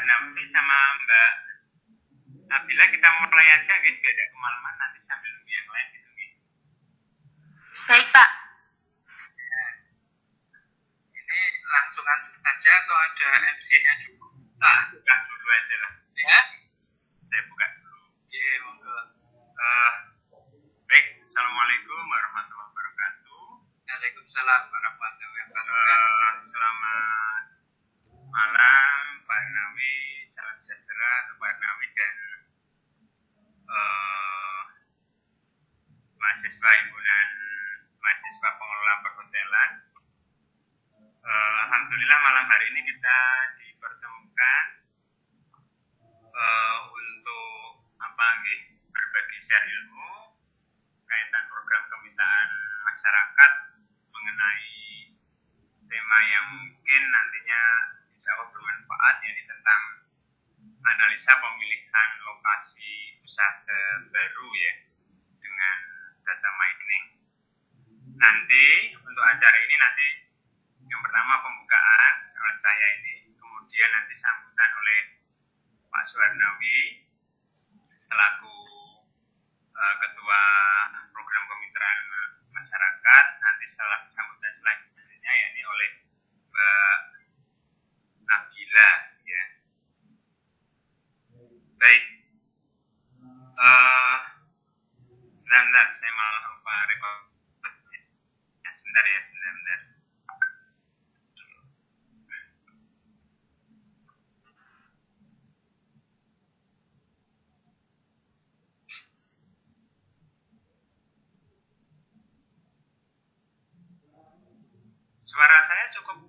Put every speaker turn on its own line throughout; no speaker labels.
Suharnawi sama Mbak Nabila kita mulai aja gitu, biar tidak kemalaman nanti sambil nunggu yang lain gitu gitu.
Baik, Pak.
Ini langsung saja atau ada MC-nya juga?
Nah, buka dulu aja lah.
Ya?
Saya buka dulu.
Iya, monggo.
Baik, Assalamualaikum warahmatullahi wabarakatuh.
Waalaikumsalam warahmatullahi wabarakatuh.
Selamat malam Pak Nawi, salam sejahtera untuk Pak Nawi dan mahasiswa himpunan mahasiswa pengelola perhotelan. Alhamdulillah malam hari ini kita dipertemukan untuk berbagi share ilmu kaitan program kemitraan masyarakat mengenai tema yang mungkin nantinya insya Allah bermanfaat, yaitu tentang analisa pemilihan lokasi usaha baru ya dengan data mining. Nanti untuk acara ini nanti yang pertama pembukaan oleh saya ini, kemudian nanti sambutan oleh Pak Suharnawi selaku Ketua Program Kemitraan Masyarakat, nanti sambutan selanjutnya yakni oleh Mbak Nabila ya. Baik, sebentar saya malah lupa rekod. Sebentar. Suara saya cukup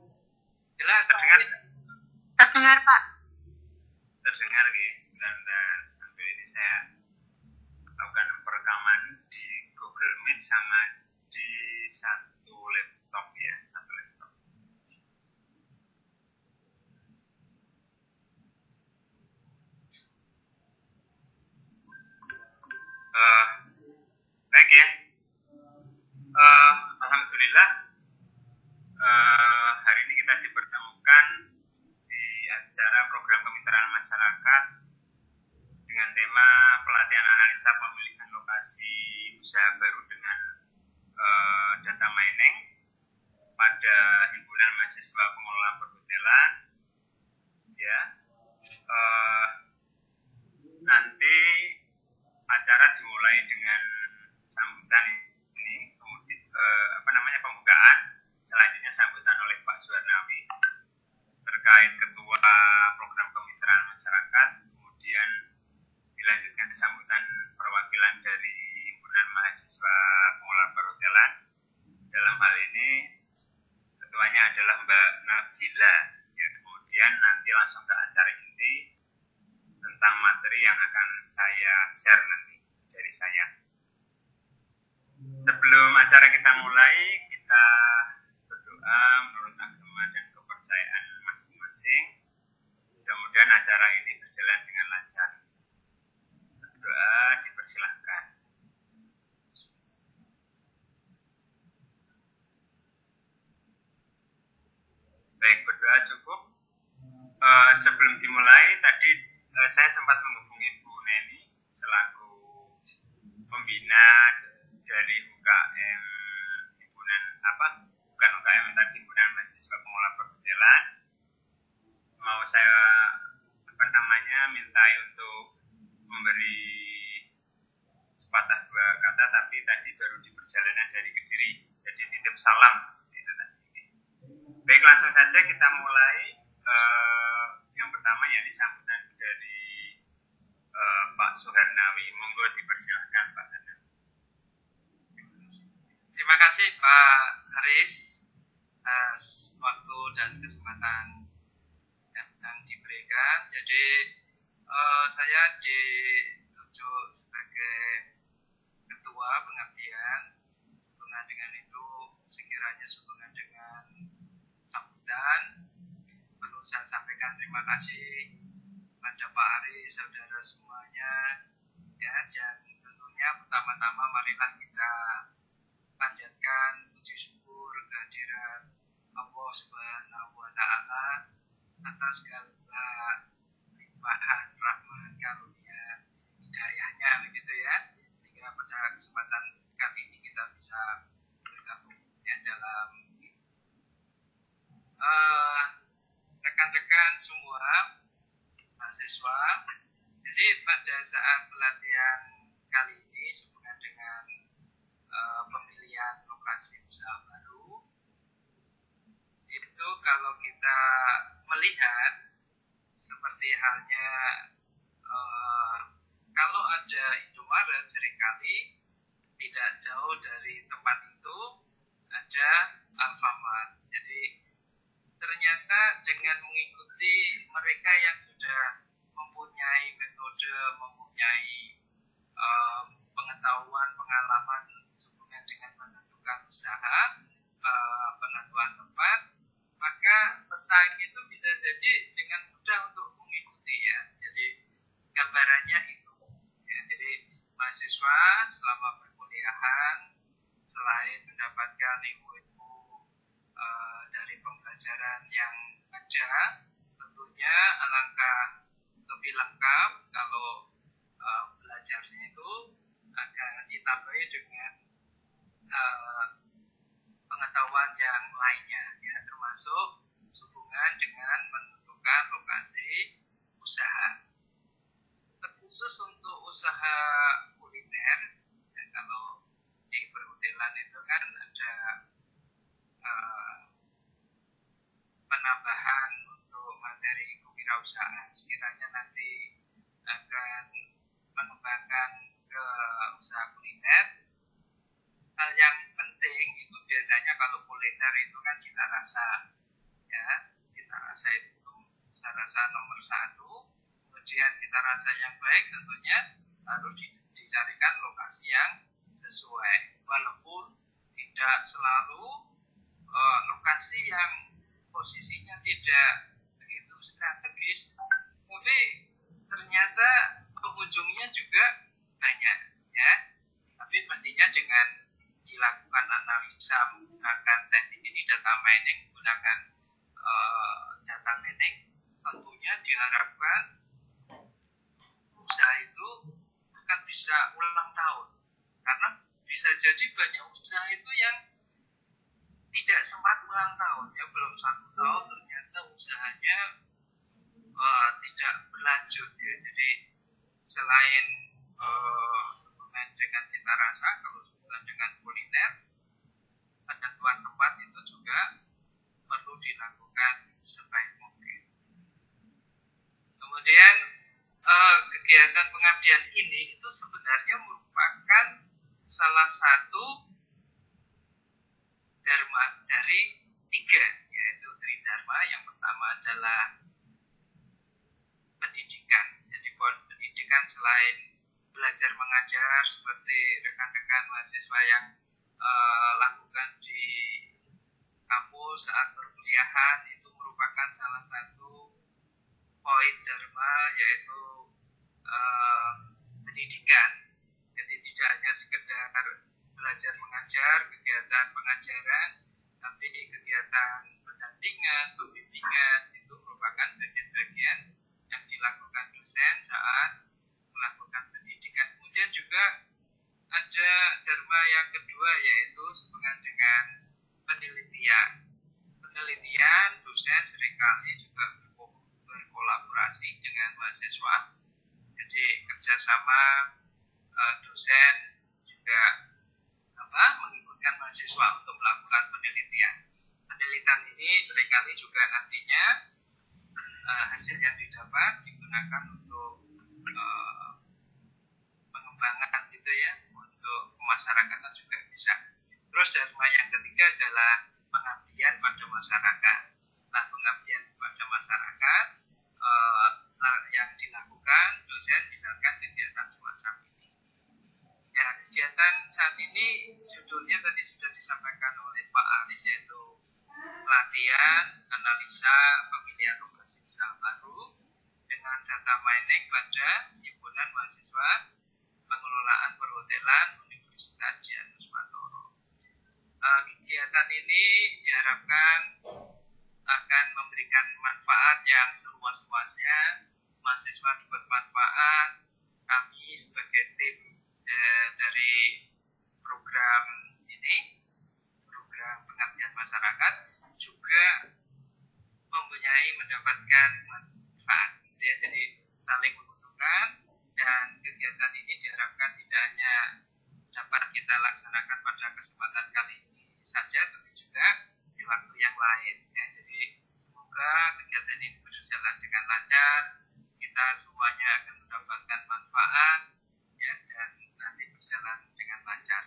Jelas,
terdengar?
Terdengar, Pak.
Terdengar guys. Sebentar. Sambil ini saya lakukan perekaman di Google Meet sama di satu laptop ya, satu laptop. Baik ya. Alhamdulillah hari ini kita dipertemukan di acara program kemitraan masyarakat dengan tema pelatihan analisa pemilihan lokasi usaha baru dengan data mining pada himpunan mahasiswa pengelola perhotelan ya. Nanti acara dimulai dengan sambutan ini, kemudian pembukaan, selanjutnya sambutan oleh Pak Suharnawi terkait ketua program kemitraan masyarakat, kemudian dilanjutkan sambutan perwakilan dari himpunan mahasiswa pengelola perhotelan. Dalam hal ini ketuanya adalah Mbak Nabila ya. Kemudian nanti langsung ke acara inti tentang materi yang akan saya share nanti dari saya. Sebelum acara kita mulai, kita berdoa menurut agama dan kepercayaan masing-masing. Mudah-mudahan acara ini berjalan dengan lancar. Berdoa dipersilahkan. Baik, berdoa cukup. Sebelum dimulai, tadi saya sempat menghubungi Bu Neni selaku pembina dari UKM bukan UKM tapi himpunan mahasiswa pengelola perhotelan. Mau saya minta untuk memberi sepatah dua kata, tapi tadi baru di perjalanan dari Kediri, jadi titip salam seperti itu tadi. Baik, langsung saja kita mulai. Yang pertama yakni sambutan dari Pak Suharnawi. Monggo dipersilahkan Pak.
Terima kasih Pak Haris atas waktu dan kesempatan yang diberikan. Jadi saya ditunjuk sebagai ketua pengabdian. Sehubungan dengan itu, sekiranya sehubungan dengan sambutan, perlu saya sampaikan terima kasih pada Pak Haris, saudara semuanya ya. Dan tentunya pertama-tama marilah kita panjatkan puji syukur kehadirat Allah Subhanahu wa Ta'ala atas segala mahasiswa. Jadi pada saat pelatihan kali ini sehubungan dengan pemilihan lokasi usaha baru, itu kalau kita melihat seperti halnya kalau ada Indomaret seringkali tidak jauh dari tempat itu ada Alfamart. Jadi ternyata dengan mengikuti mereka yang sudah mempunyai metode, mempunyai pengetahuan, pengalaman hubungan dengan menentukan usaha, penentuan tempat, maka pesaing itu bisa jadi dengan mudah untuk mengikuti ya. Jadi gambarannya itu. Ya, jadi mahasiswa selama perkuliahan selain mendapatkan ilmu-ilmu dari pembelajaran yang ada, tentunya alangkah lebih lengkap kalau belajarnya itu akan ditambahi dengan pengetahuan yang lainnya, ya, termasuk hubungan dengan menentukan lokasi usaha. Terkhusus untuk usaha kuliner, ya, kalau di perhotelan itu kan ada penambahan untuk materi kewirausahaan, sekiranya nanti akan mengembangkan ke usaha kuliner. Hal yang penting itu biasanya kalau kuliner itu kan cita rasa, ya, cita rasa itu cita rasa nomor satu. Kemudian cita rasa yang baik tentunya harus dicarikan lokasi yang sesuai, walaupun tidak selalu lokasi yang posisinya tidak begitu strategis, tapi ternyata pengunjungnya juga banyak, ya. Tapi pastinya dengan dilakukan analisa menggunakan teknik ini, data mining, menggunakan data mining, tentunya diharapkan usaha itu akan bisa ulang tahun, karena bisa jadi banyak usaha itu yang tidak sempat ulang tahun, ya, belum 1 tahun ternyata usahanya tidak berlanjut, ya. Jadi selain hubungan dengan cita rasa, kalau hubungan dengan kuliner, penentuan tempat itu juga perlu dilakukan sebaik mungkin. Kemudian kegiatan pengabdian ini itu sebenarnya merupakan salah satu dharma dari 3, yaitu tridharma. Yang pertama adalah pendidikan. Jadi pendidikan selain belajar mengajar seperti rekan-rekan mahasiswa yang lakukan di kampus saat perkuliahan, itu merupakan salah satu poin dharma, yaitu pendidikan. Jadi tidak hanya sekedar belajar mengajar, kegiatan pengajaran, tapi kegiatan pendampingan, pembimbingan itu merupakan bagian-bagian yang dilakukan dosen saat melakukan pendidikan. Kemudian juga ada dharma yang kedua, yaitu hubungan dengan penelitian. Penelitian, dosen seringkali juga berkolaborasi dengan mahasiswa. Jadi kerjasama dosen juga mengikutkan mahasiswa untuk melakukan penelitian. Penelitian ini seringkali juga nantinya hasil yang didapat digunakan untuk pengembangan gitu ya, untuk pemasyarakatan juga bisa. Terus dharma yang ketiga adalah pengabdian pada masyarakat. Nah, pengabdian pada masyarakat yang dilakukan dosen misalkan kegiatan semacam ini. Ya, kegiatan saat ini judulnya tadi sudah disampaikan oleh Pak Aris, yaitu pelatihan, analisa, pemilihan lokasi usaha baru dengan data mining pada himpunan mahasiswa pengelolaan perhotelan Universitas Dianus Mantoro. Kegiatan ini diharapkan akan memberikan manfaat yang seluas-luasnya. Mahasiswa dapat manfaat, kami sebagai tim dari program ini, program pengabdian masyarakat, juga mendapatkan manfaat. Ya, jadi saling menguntungkan, dan kegiatan ini diharapkan tidak hanya dapat kita laksanakan pada kesempatan kali ini saja, tapi juga di waktu yang lain ya. Jadi semoga kegiatan ini berjalan dengan lancar, kita semuanya akan mendapatkan manfaat ya, dan nanti berjalan dengan lancar.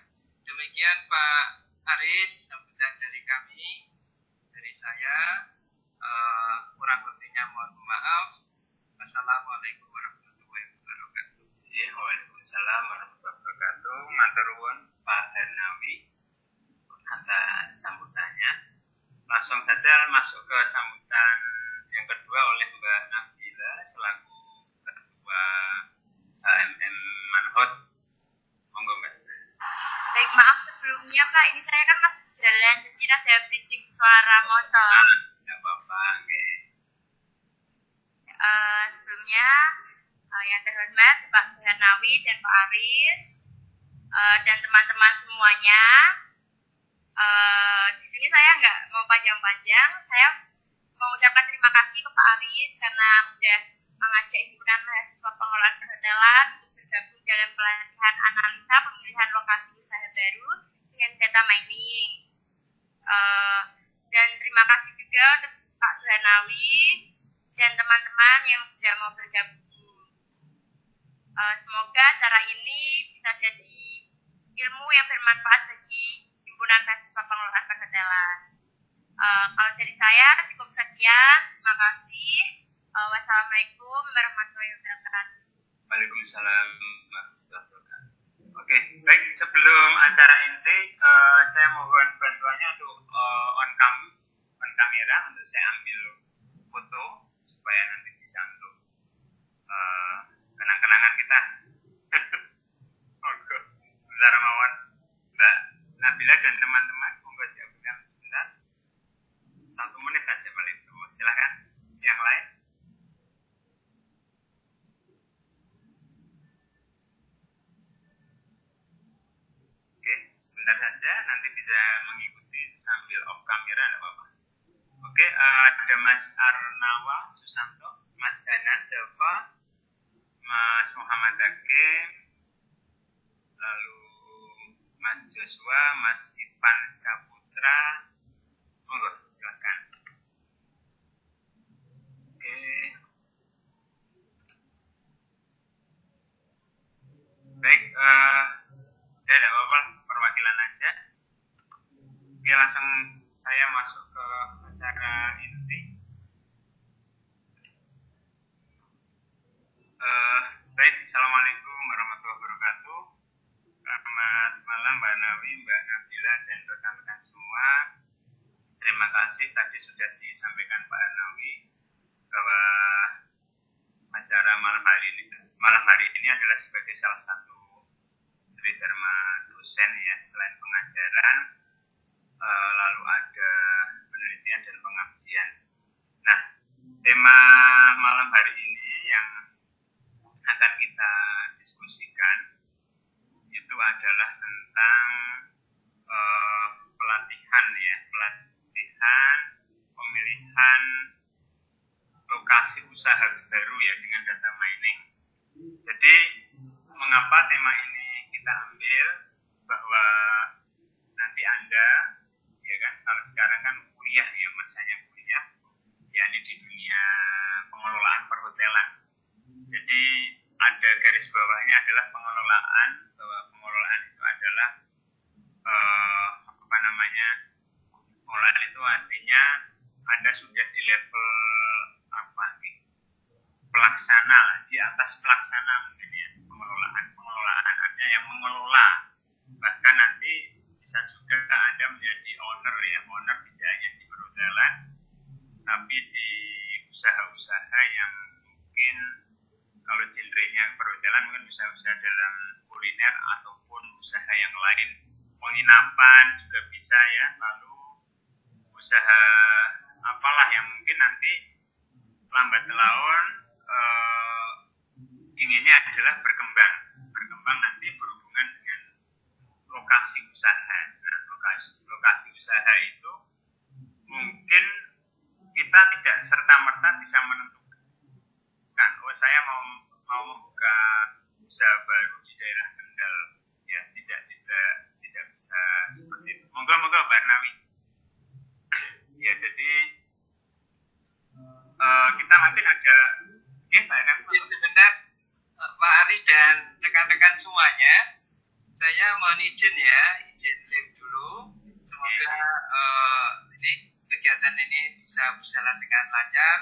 Demikian Pak Aris, sambutan dari kami, dari saya. Kurang lebihnya mohon maaf. Assalamualaikum warahmatullahi wabarakatuh.
Ya, waalaikumsalam warahmatullahi wabarakatuh. Matur nuwun Pak Hernawi atas sambutannya. Langsung saja masuk ke sambutan yang kedua oleh Mbak Nabila selaku Ketua HMM Manhot. Monggo Mbak.
Baik, maaf sebelumnya Pak, ini saya kan masih di jalan, jadi ada berisik suara motor.
Tidak apa-apa, okay.
Sebelumnya yang terhormat Pak Suhernawi dan Pak Aris dan teman-teman semuanya. Di sini saya nggak mau panjang-panjang, saya mengucapkan terima kasih ke Pak Aris karena sudah mengajak himpunan mahasiswa pengelolaan perhotelan untuk bergabung dalam pelatihan analisa pemilihan lokasi usaha baru dengan data mining. Dan terima kasih juga untuk Pak Suhernawi dan teman-teman yang sudah mau bergabung. Semoga acara ini bisa jadi ilmu yang bermanfaat bagi himpunan mahasiswa pengelolaan perhotelan. Kalau dari saya cukup sekian. Terima kasih. Wassalamualaikum warahmatullahi wabarakatuh.
Waalaikumsalam warahmatullahi wabarakatuh. Oke, baik, sebelum acara inti saya mohon bantuannya untuk on kamera untuk saya ambil foto supaya nanti bisa untuk kenang-kenangan kita. Monggo, sebentar mawon Mbak Nabila dan teman-teman, monggo diambilkan sebentar. 1 menit saja paling itu. Silakan yang lain. Oke, sebentar saja, nanti bisa mengikuti sambil off kamera, tidak apa-apa. Oke, ada Mas Arnawa Susanto, Mas Hanan Dava, Mas Muhammad Hakim, lalu Mas Joshua, Mas Ivan Saputra. Monggo, silakan. Oke. Baik, ya tidak apa-apa, perwakilan aja. Oke, langsung saya masuk ke acara inti. Baik, Assalamualaikum warahmatullahi wabarakatuh. Selamat malam Mbak Nawi, Mbak Nabila, dan rekan-rekan semua. Terima kasih tadi sudah disampaikan Pak Nawi bahwa acara malam hari ini adalah sebagai salah satu tridharma dosen ya, selain pengajaran, lalu ada penelitian dan pengabdian. Nah, tema malam hari ini yang akan kita diskusikan itu adalah tentang pelatihan pemilihan lokasi usaha baru ya dengan data mining. Jadi mengapa tema ini kita ambil, bahwa nanti Anda ya kan, kalau sekarang kan kuliah ya, masanya kuliah yakni di dunia pengelolaan perhotelan. Jadi ada garis bawahnya adalah pengelolaan, bahwa pengelolaan itu adalah pengelolaan itu artinya Anda sudah di level pelaksana, di atas pelaksana mungkin ya, pengelolaan artinya yang mengelola, bahkan nanti bisa juga Anda menjadi owner ya, owner tidak hanya di perhotelan tapi di usaha-usaha yang mungkin kalau genrenya perhotelan mungkin usaha-usaha dalam kuliner ataupun usaha yang lain, penginapan juga bisa ya, lalu usaha apalah yang mungkin nanti lambat laun inginnya adalah berkembang nanti berhubungan dengan lokasi usaha. Nah, lokasi usaha itu mungkin kita tidak serta-merta bisa menentukan, oh saya mau membuka usaha baru di daerah Kendal, ya tidak bisa seperti itu. Monggo Pak Arnawi. Ya, jadi kita mungkin ada, ya Pak Arnawi.
Sebentar, Pak Ari dan rekan-rekan semuanya, saya mohon izin live dulu. Semoga ini kegiatan ini bisa berjalan dengan lancar.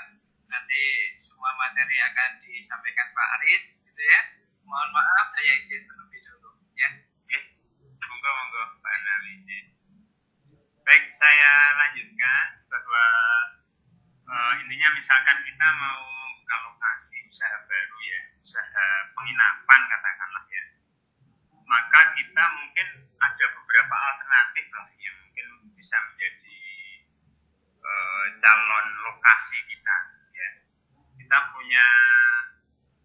Nanti semua materi akan disampaikan Pak Aris, gitu ya. Mohon maaf, saya izin terlebih dulu, ya.
Oke, monggo Pak Arnawi. Baik, saya lanjutkan bahwa intinya misalkan kita mau membuka lokasi usaha baru ya, usaha penginapan katakanlah ya, maka kita mungkin ada beberapa alternatif lah yang mungkin bisa menjadi calon lokasi kita ya. Kita punya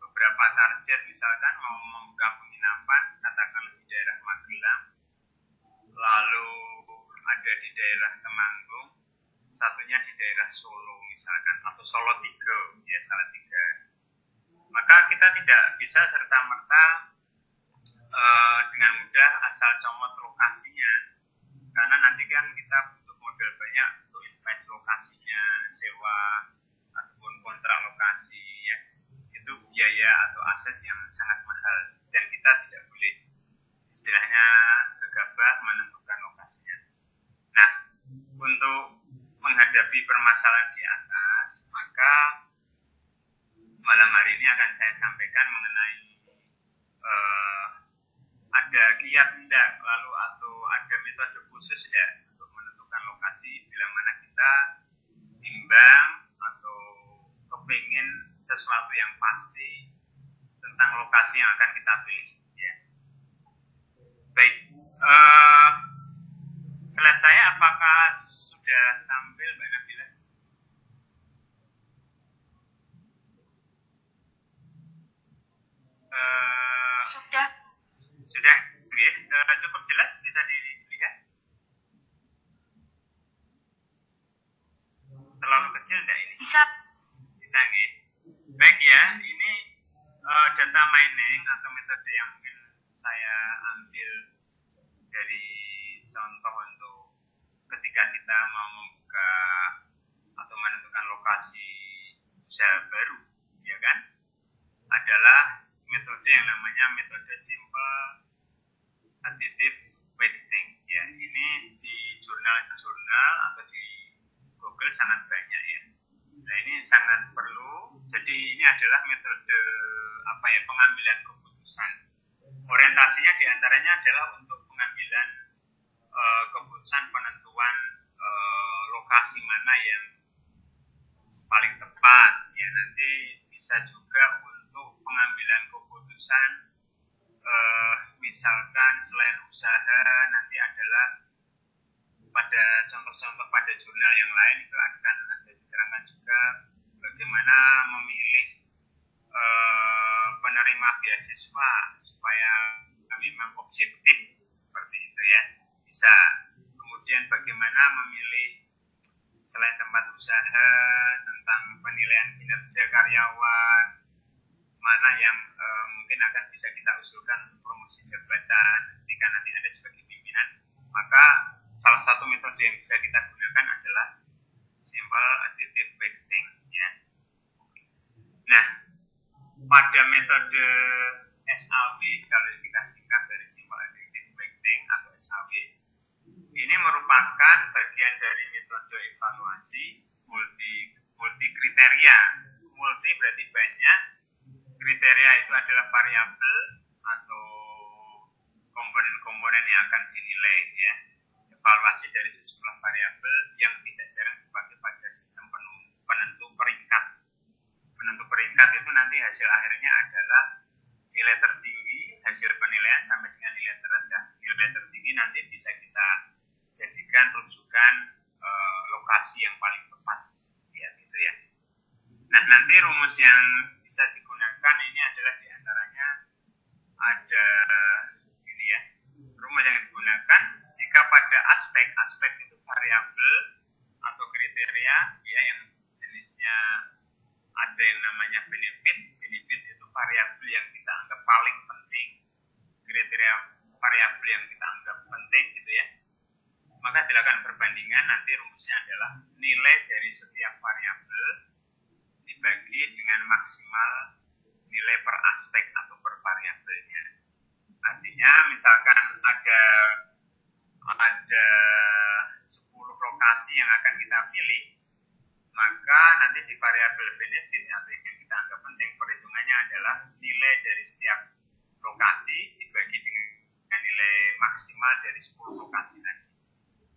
beberapa target, misalkan mau membuka penginapan katakanlah di daerah Magelang, lalu ada di daerah Temanggung, satunya di daerah Solo misalkan, atau Solo 3 ya, Salatiga. Maka kita tidak bisa serta-merta dengan mudah asal comot lokasinya, karena nanti kan kita butuh modal banyak untuk invest lokasinya, sewa ataupun kontrak lokasi ya, itu biaya atau aset yang sangat mahal dan kita tidak boleh istilahnya gegabah menentukan lokasinya. Nah, untuk menghadapi permasalahan di atas, maka malam hari ini akan saya sampaikan mengenai ada kiat tidak, lalu atau ada metode khusus tidak untuk menentukan lokasi bila mana kita timbang atau kepingin sesuatu yang pasti tentang lokasi yang akan kita pilih ya. Baik, slide saya apakah sudah tampil Mbak Nabila? Sudah ya, cukup jelas, bisa dilihat. Terlalu kecil enggak ini? Bisa gitu. Baik ya, ini data mining atau metode yang mungkin saya ambil dari contoh untuk ketika kita mau membuka atau menentukan lokasi usaha baru, ya kan? Adalah metode yang namanya metode simple additive weighting ya. Ini di jurnal-jurnal atau di Google sangat banyak ya. Nah, ini sangat perlu. Jadi ini adalah metode pengambilan keputusan. Orientasinya diantaranya adalah untuk pengambilan keputusan penentuan lokasi mana yang paling tepat ya. Nanti bisa juga untuk pengambilan keputusan misalkan selain usaha nanti adalah pada contoh-contoh pada jurnal yang lain itu akan ada diterangkan juga bagaimana memilih penerima beasiswa supaya memang objektif seperti itu ya, bisa. Kemudian bagaimana memilih selain tempat usaha tentang penilaian kinerja karyawan, mana yang mungkin akan bisa kita usulkan untuk promosi jabatan ketika nanti ada sebagai pimpinan. Maka salah satu metode yang bisa kita gunakan adalah simple additive weighting ya. Nah, pada metode SAW, kalau kita singkat dari simple additive weighting atau SAW, ini merupakan bagian dari metode evaluasi multi kriteria. Multi berarti banyak, kriteria itu adalah variabel atau komponen-komponen yang akan dinilai ya. Evaluasi dari sejumlah variabel yang tidak jarang dipakai pada sistem penentu peringkat. Penentu peringkat itu nanti hasil akhirnya adalah nilai tertinggi, hasil penilaian sampai dengan nilai terendah. Nilai tertinggi nanti bisa kita jadikan rujukan lokasi yang paling tepat ya, gitu ya. Nah, nanti rumus yang bisa digunakan ini adalah diantaranya ada ini ya. Rumus yang digunakan jika pada aspek itu variabel atau kriteria ya yang jenisnya ada yang namanya benefit. Benefit itu variabel yang kita anggap paling penting, kriteria variabel yang kita anggap penting gitu ya. Maka dilakukan perbandingan, nanti rumusnya adalah nilai dari setiap variabel dibagi dengan maksimal nilai per aspek atau per variabelnya. Artinya misalkan ada 10 lokasi yang akan kita pilih, maka nanti di variabel benefit atau yang kita anggap penting, perhitungannya adalah nilai dari setiap lokasi dibagi dengan nilai maksimal dari 10 lokasi tadi.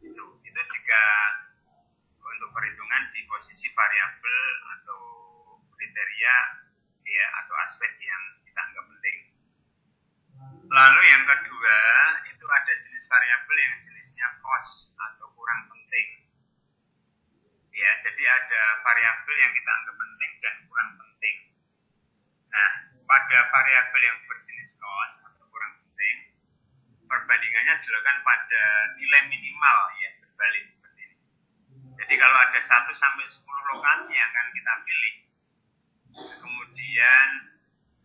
Itu jika untuk perhitungan di posisi variabel atau kriteria ya, atau aspek yang kita anggap penting. Lalu yang kedua, itu ada jenis variabel yang jenisnya cost atau kurang penting. Ya, jadi ada variabel yang kita anggap penting dan kurang penting. Nah, pada variabel yang berjenis cost atau kurang penting, perbandingannya dilakukan pada nilai minimal ya, berbalik seperti ini. Jadi kalau ada 1 sampai 10 lokasi yang akan kita pilih, kemudian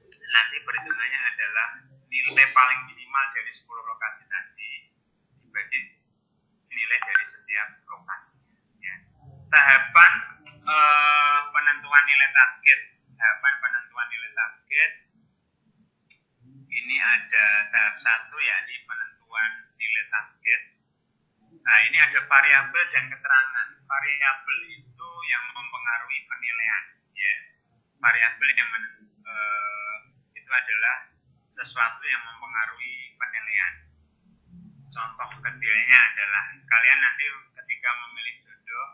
nanti perhitungannya adalah nilai paling minimal dari 10 lokasi tadi dibagi nilai dari setiap lokasi. Ya. Tahapan penentuan nilai target. Ini ada tahap 1 yakni penentuan nilai target. Nah, ini ada variabel dan keterangan. Variabel itu yang mempengaruhi penilaian, ya. Variabel yang itu adalah sesuatu yang mempengaruhi penilaian. Contoh kecilnya adalah kalian nanti ketika memilih jodoh,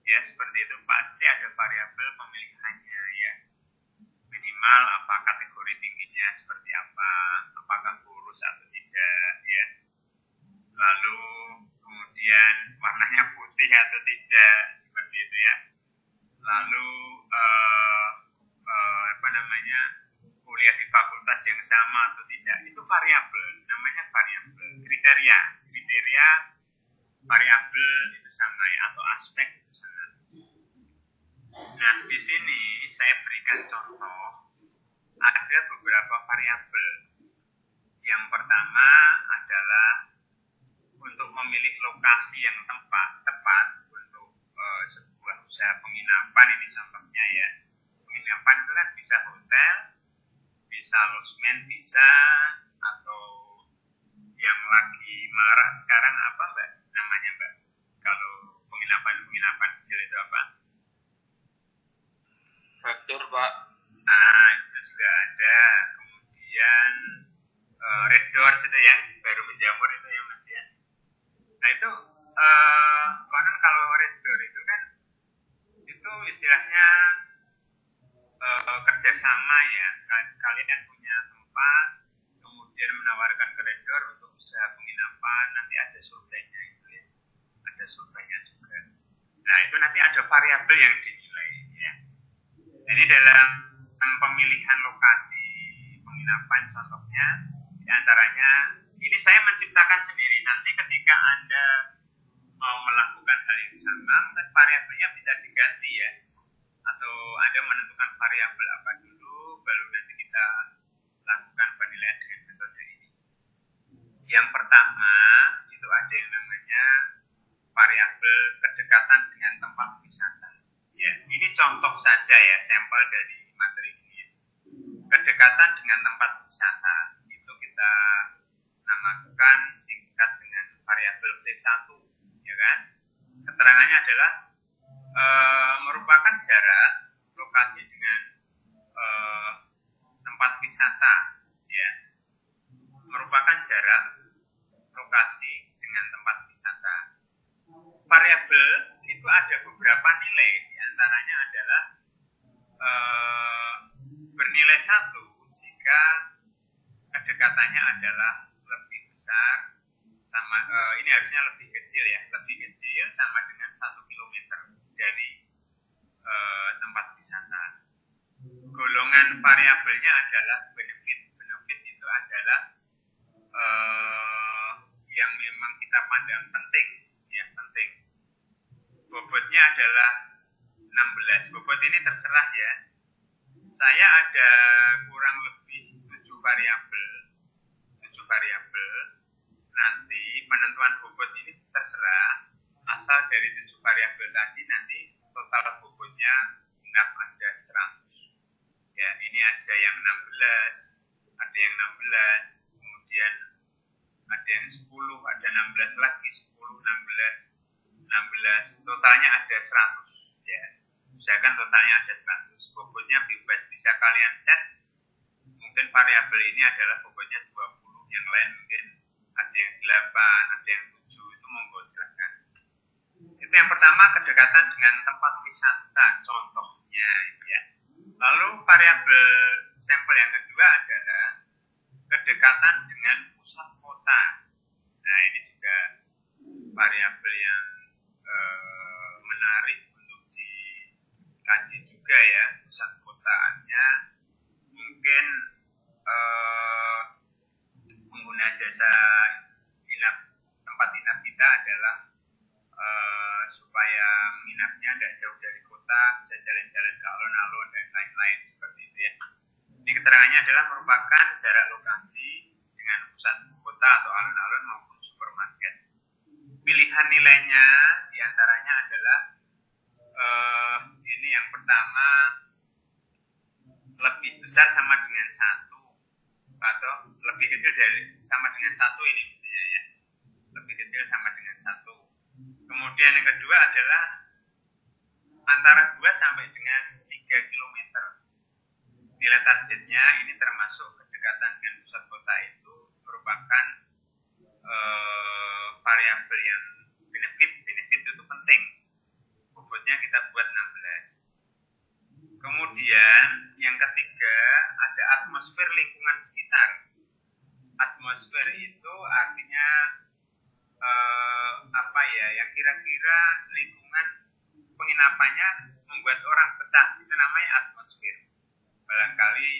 ya seperti itu pasti ada variabel pemilihannya, ya. Minimal apa kategori tingginya seperti apa, apakah kurus atau tidak, ya. Lalu kemudian warnanya putih atau tidak, seperti itu ya. Lalu kuliah di fakultas yang sama atau tidak, itu variabel, namanya variabel. Kriteria variabel itu sama ya, atau aspek itu sama. Nah, di sini saya berikan contoh, ada beberapa variabel. Yang pertama adalah untuk memilih lokasi yang tepat untuk sebuah usaha penginapan. Ini contohnya ya, penginapan itu kan bisa hotel, bisa losmen, bisa, atau yang lagi marak sekarang apa Mbak namanya Mbak, kalau penginapan kecil itu apa?
Faktor Pak.
Nah, itu juga ada. Kemudian Red Doors itu ya, baru menjamur itu ya Mas ya. Nah itu konon kalau Red Door itu kan itu istilahnya kerjasama ya. Kalian punya tempat, kemudian menawarkan ke Red Door untuk usaha penginapan, nanti ada surveinya itu ya, ada surveinya juga. Nah itu nanti ada variabel yang dinilai ya. Jadi dalam pemilihan lokasi penginapan contohnya, diantaranya ini saya menciptakan sendiri. Nanti ketika Anda mau melakukan hal yang sama, variabelnya bisa diganti ya, atau Anda menentukan variabel apa dulu, baru nanti kita lakukan penilaian dengan metode ini. Yang pertama itu ada yang namanya variabel kedekatan dengan tempat wisata. Ya, ini contoh saja ya, sampel dari materi ini ya. Kedekatan dengan tempat wisata itu kita namakan singkat dengan variabel V1, ya kan? Keterangannya adalah merupakan jarak lokasi dengan tempat wisata, ya. Merupakan jarak lokasi dengan tempat wisata. Variabel itu ada beberapa nilai, diantaranya adalah bernilai 1 jika kedekatannya adalah lebih besar sama ini harusnya lebih kecil ya, lebih kecil sama dengan 1 kilometer dari tempat wisata. Golongan variabelnya adalah benefit itu adalah yang memang kita pandang penting ya, penting. Bobotnya adalah 16 Bobot ini terserah ya. Saya ada kurang lebih 7 variabel. 7 variabel. Nanti penentuan bobot ini terserah. Asal dari 7 variabel tadi nanti total bobotnya genap ada 100. Ya, ini ada yang 16, ada yang 16, kemudian ada yang 10, ada 16 lagi, 10, 16, totalnya ada 100 ya. Usahakan totalnya ada 100. Bobotnya bebas, bisa kalian set. Mungkin variabel ini adalah bobotnya 20, yang lain mungkin ada yang 8, ada yang 7, itu monggo silahkan. Itu yang pertama, kedekatan dengan tempat wisata, contohnya ya. Lalu variabel sampel yang kedua adalah kedekatan dengan pusat kota. Nah, ini juga variabel yang menarik untuk dikaji juga ya. Pusat kotanya mungkin pengguna jasa tempat inap kita adalah supaya menginapnya tidak jauh dari kota, bisa jalan-jalan ke alun-alun dan lain-lain seperti itu ya. Ini keterangannya adalah merupakan jarak lokasi dengan pusat kota atau alun-alun maupun supermarket. Pilihan nilainya diantaranya adalah ini yang pertama lebih besar sama dengan 1 atau lebih kecil dari sama dengan 1 ini mestinya ya. Lebih kecil sama dengan 1. Kemudian yang kedua adalah antara 2 sampai dengan 3 km. Nilai targetnya ini termasuk kedekatan dengan pusat kota itu merupakan variabel yang benefit itu penting. Bobotnya kita buat 16. Kemudian yang ketiga ada atmosfer lingkungan sekitar. Atmosfer itu artinya apa ya, yang kira-kira lingkungan penginapannya membuat orang betah, itu namanya atmosfer. Barangkali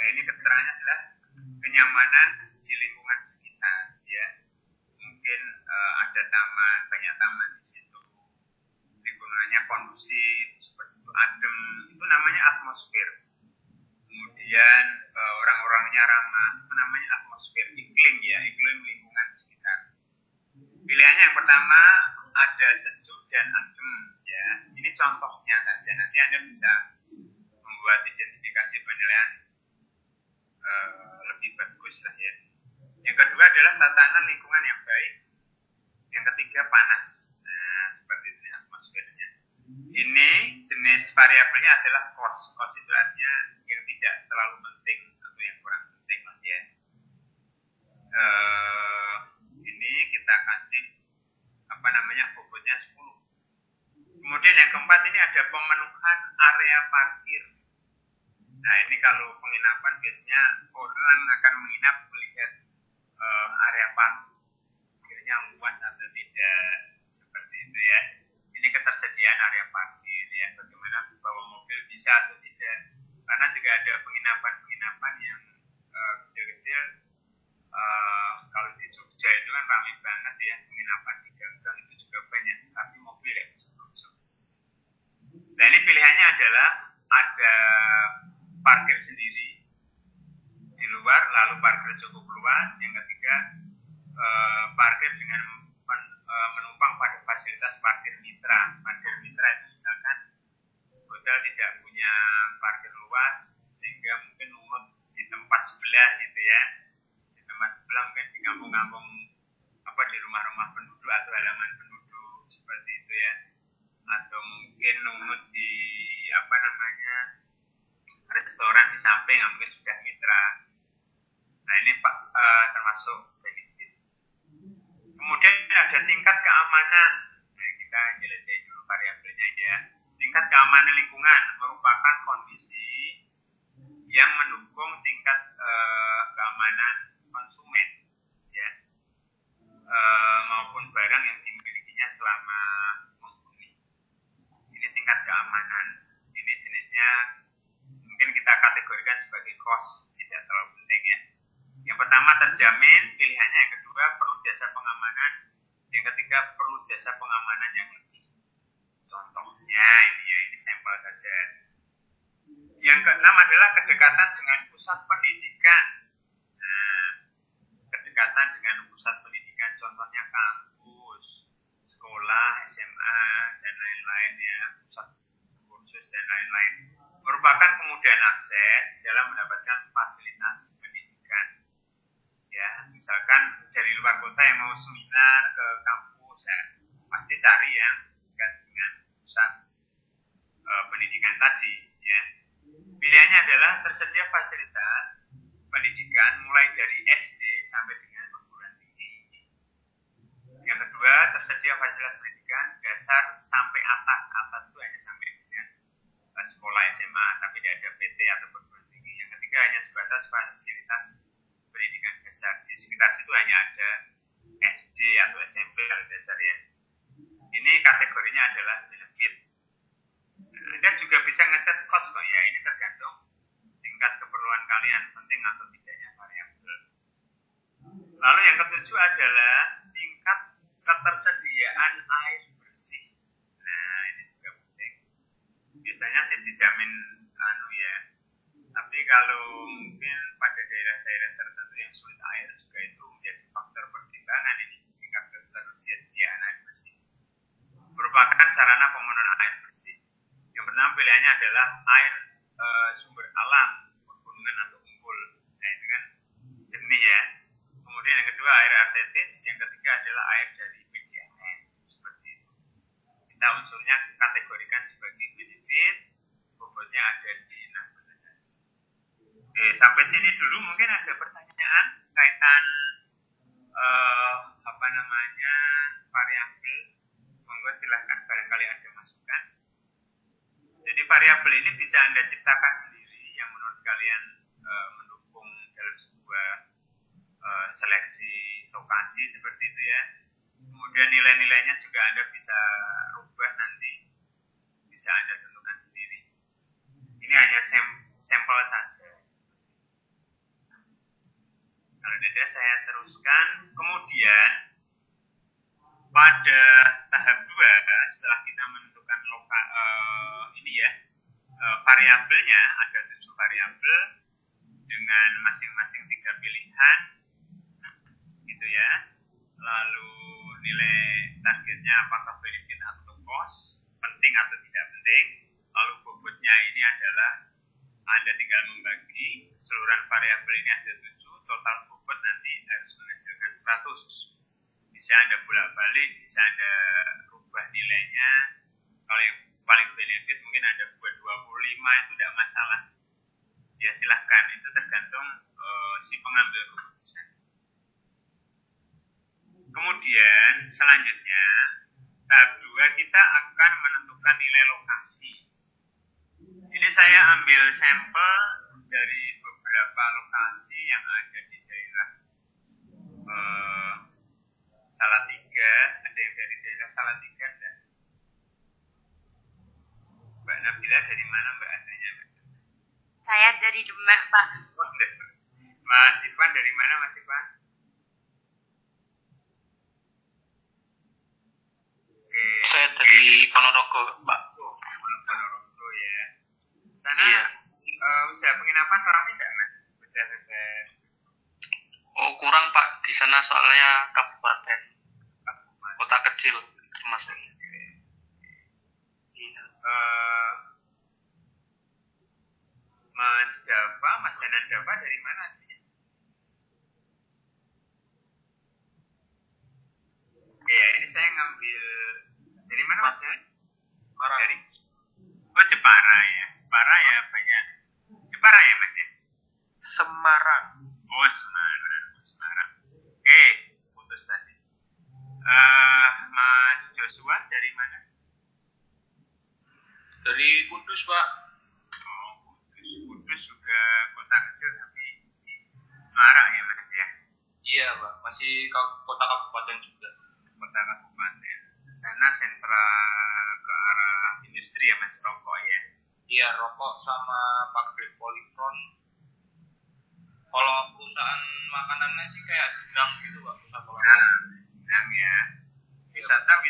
ini keterangannya adalah kenyamanan di lingkungan sekitar ya. Mungkin ada taman, banyak taman di situ, lingkungannya kondusif seperti itu, adem, itu namanya atmosfer. Kemudian orang-orangnya ramah, itu namanya atmosfer. Iklim ya, iklim lingkungan sekitar. Pilihannya yang pertama ada sejuk dan adem ya. Ini contohnya saja, nanti Anda bisa membuat identifikasi penilaian lebih bagus lah ya. Yang kedua adalah tatanan lingkungan yang baik. Yang ketiga panas. Nah, seperti ini atmosfernya. Ini jenis variabelnya adalah cost. Cost itu artinya yang tidak terlalu penting atau yang kurang penting lah ya. Ini kita kasih bobotnya 10. Kemudian yang keempat ini ada pemenuhan area parkir. Nah, ini kalau penginapan biasanya orang akan menginap melihat area parkirnya luas atau tidak, seperti itu ya. Ini ketersediaan area parkir ya, bagaimana bawa mobil bisa atau tidak. Karena juga ada penginapan yang kecil-kecil, kalau di Jogja itu kan ramai banget ya, penginapan di gang-gang itu juga banyak, tapi mobil ya bisa masuk. Nah, ini pilihannya adalah ada parkir sendiri di luar, lalu parkir cukup luas. Yang ketiga, parkir dengan menumpang pada fasilitas parkir mitra. Parkir mitra itu misalkan hotel tidak punya parkir luas, sehingga mungkin umum di tempat sebelah gitu ya. Di tempat sebelah mungkin di kampung-kampung, di rumah-rumah penduduk atau halaman penduduk, seperti itu ya. Atau mungkin numut di restoran di samping, mungkin sudah mitra. Nah, ini termasuk benefit. Kemudian ada tingkat keamanan. Nah, kita jelajahi dulu variabelnya ya. Tingkat keamanan lingkungan merupakan kondisi yang mendukung tingkat keamanan konsumen ya, maupun barang yang dimilikinya selama menghuni. Ini tingkat keamanan. Ini jenisnya mungkin kita kategorikan sebagai cost, tidak terlalu penting ya. Yang pertama terjamin, pilihannya. Yang kedua perlu jasa pengamanan, yang ketiga perlu jasa pengamanan yang lebih. Contohnya Ya, ini sampel saja. Yang keenam adalah kedekatan dengan pusat pendidikan. Nah, kedekatan dengan pusat pendidikan, contohnya kampus, sekolah, SMA, dan lain-lain ya, pusat kursus dan lain-lain, merupakan kemudahan akses dalam mendapatkan fasilitas pendidikan. Ya, misalkan dari luar kota yang mau seminar ke kampus, ya, pasti cari yang dekat dengan pusat pendidikan tadi. Ya. Pilihannya adalah tersedia fasilitas pendidikan mulai dari SD sampai dengan perguruan tinggi. Yang kedua, tersedia fasilitas pendidikan dasar sampai atas. Atas itu hanya sampai dengan sekolah SMA, tapi tidak ada PT atau perguruan tinggi. Yang ketiga, hanya sebatas fasilitas pendidikan dasar. Di sekitar situ hanya ada SD atau SMP dasar ya. Ini kategorinya adalah benefit. Anda juga bisa ngeset cost kok ya. Ini tergantung tingkat keperluan kalian, penting atau tidaknya variabel. Lalu yang ketujuh adalah tingkat ketersediaan air bersih. Nah, ini juga penting. Biasanya sih dijamin ya. Tapi kalau mungkin pada daerah-daerah tertentu yang sulit air juga itu menjadi faktor pertimbangan ini, tingkat ketersediaan air bersih. Merupakan sarana pemenuhan air bersih. Yang pertama pilihannya adalah air sumber alam, pegunungan atau umbul. Nah, itu kan jernih ya. Kemudian yang kedua air artetis, yang ketiga adalah air dari PDAM. Seperti itu. Kita unsurnya kategorikan sebagai benefit, bobotnya ada di 16. Sampai sini dulu mungkin ada pertanyaan kaitan variabel. Monggo silahkan barangkali ada masukan. Jadi variabel ini bisa Anda ciptakan sendiri yang menurut kalian mendukung dalam sebuah seleksi lokasi seperti itu ya. Kemudian nilai-nilainya juga Anda bisa rubah nanti, bisa Anda tentukan sendiri. Ini hanya sampel saja. Kalau tidak saya teruskan. Kemudian pada tahap 2 setelah kita menentukan variabelnya, ada 7 variabel dengan masing-masing 3 pilihan gitu ya. Lalu nilai targetnya apakah benefit atau cost, penting atau tidak penting. Lalu bobotnya ini adalah Anda tinggal membagi keseluruhan variabel ini ada 7, total bobot nanti harus menghasilkan 100. Bisa Anda bolak-balik, bisa Anda rubah nilainya. Kalau yang paling benefit mungkin Anda buat 25, itu tidak masalah. Ya silahkan, itu tergantung si pengambil keputusan. Kemudian selanjutnya tahap 2 kita akan menentukan nilai lokasi. Ini saya ambil sampel dari beberapa lokasi yang ada di daerah Salatiga. Ada yang dari daerah Salatiga dan Mbak Nabila dari mana Mbak aslinya Mbak?
Saya dari Demak Pak.
Mas Ivan dari mana Mas Ivan?
Saya dari Ponorogo Pak.
Ponorogo ya. Sana
Iya.
Usaha penginapan ramai nggak Mas? Beda-beda.
Oh kurang Pak, di sana soalnya kabupaten, kota kecil termasuk.
Mas Dava, Mas Hanan Dava dari mana aslinya? Ya, ini saya ngambil dari mana Mas? Dari Jepara ya. Jepara ya banyak. Jepara ya Mas ya?
Semarang.
Oh Semarang. Oke, putus tadi. Mas Joshua dari mana?
Dari Kudus Pak.
Oh, Kudus juga kota kecil tapi Semarang ya Mas ya?
Iya Pak, masih kota kabupaten juga.
Kota kabupaten. Sana sentra ke arah industri ya Mas, rokok ya?
Iya, rokok sama pabrik Polifron. Kalau perusahaan makanannya sih kayak Jenang gitu Pak, pusat olahraga.
Jenang ya. Wisata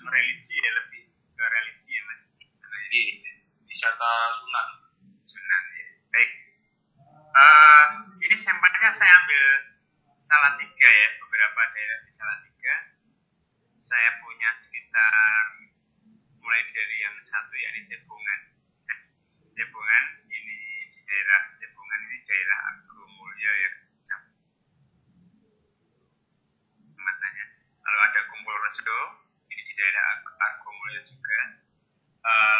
religi ya, lebih ke ke religi ya Mas. Sana ya.
Di wisata Sunan.
Sunan ya. Baik. Ini sampelnya saya ambil Salatiga ya, beberapa daerah di Salatiga. Saya punya sekitar mulai dari yang satu yakni Jebongan. Jebongan ini di daerah Jebongan ini daerah Argomulyo ya. Matanya. Lalu ada Kumpul Rejo, ini di daerah Argomulyo juga.